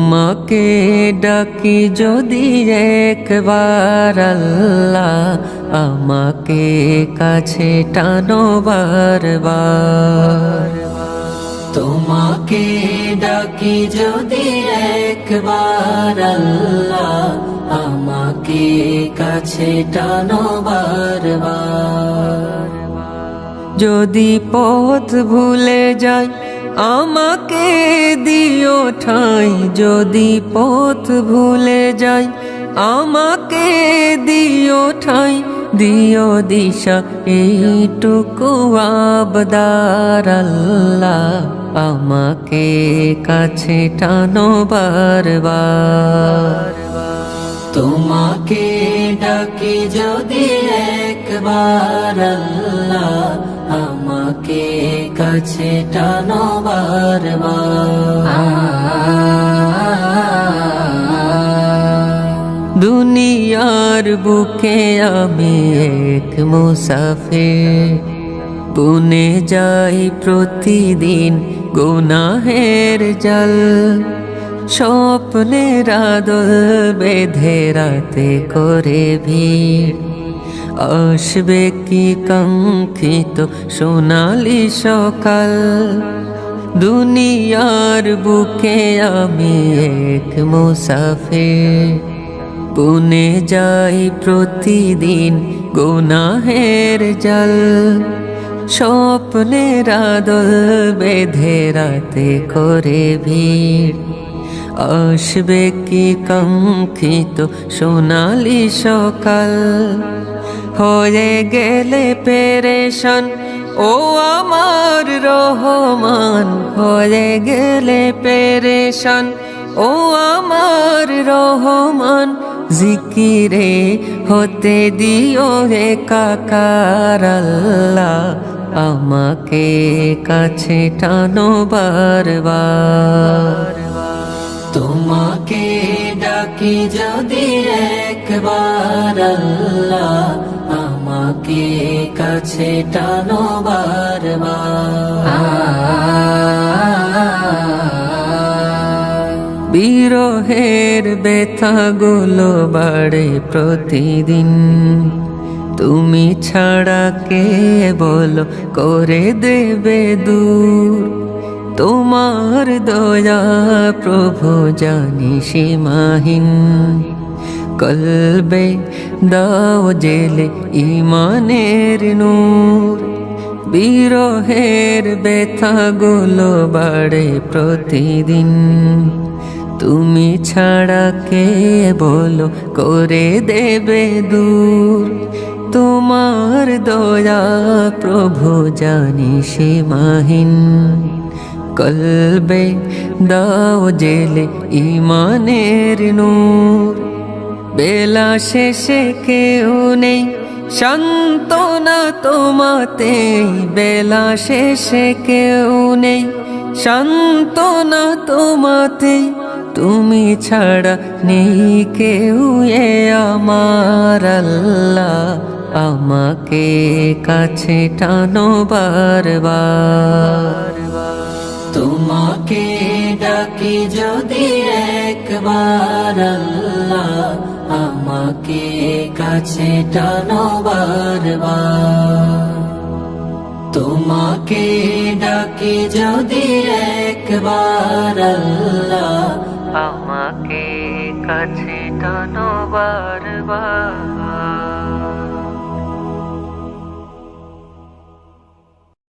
তোমাকে ডাকি যদি একবার আল্লাহ, আমাকে কাছে টানো বারবার। তোমাকে ডাকি যদি একবার আল্লাহ, আমাকে কাছে টানো বারবার। যদি পথ ভুলে যাই আমাকে দিও ঠাঁই, যদি পথ ভুলে যাই আমাকে দিও ঠাঁই, দিও দিশা এইটুকু আবদার আল্লাহ, আমাকে কাছে টানো বারবার। তোমাকে ডাকি যদি একবার আল্লাহ, আমাকে কাছে টানো বারবার। দুনিয়ার বুকে আমি এক মুসাফির, বুনে যাই প্রতিদিন গুনাহের জাল। স্বপ্নের আদল বেঁধে রাতে করে ভিড়, আসবে কি কাঙ্ক্ষিত সোনালি সকাল। দুনিয়ার বুকে আমি এক মুসাফির, বুনে যাই প্রতিদিন গুনাহের জাল। স্বপ্নের আদল বেঁধে রাতে করে ভিড়, আসবে কি কাঙ্ক্ষিত সোনালি সকাল। হয়ে গেলে পেরেশান ও আমার রহমান, হয়ে গেলে পেরেশান ও আমার রহমান। জিকিরে হতে দিও একাকার আল্লাহ, আমাকে কাছে টানো বারবার। তোমাকে ডাকি যদি একবার আল্লাহ, আমাকে কাছে টানো বারবার। বিরহের ব্যথাগুলো বাড়ে প্রতিদিন, তুমি ছাড়া কে বলো করে দেবে দূর। তোমার দয়া প্রভু জানি সীমাহীন, কলবে দাও জেলে ইমানের নূর। বিরহের ব্যথাগুলো বাড়ে প্রতিদিন, তুমি ছাড়া কে বলো করে দেবে দূর। তোমার দয়া প্রভু জানি সীমাহীন, কলবে দাও জেলে ইমানের নূর। বেলা শেষে কেউ নেই সান্ত্বনা তোমাতে, বেলা শেষে কেউ নেই সান্ত্বনা তোমাতে। তুমি ছাড়া নেই কেউ এ আমার আল্লাহ, আমাকে কাছে টানো বারবার। তোমাকে ডাকি যদি একবার আল্লাহ, আমাকে কাছে টানো বারবার। তোমাকে ডাকি যদি একবার আল্লাহ, আমাকে কাছে টানো বারবার।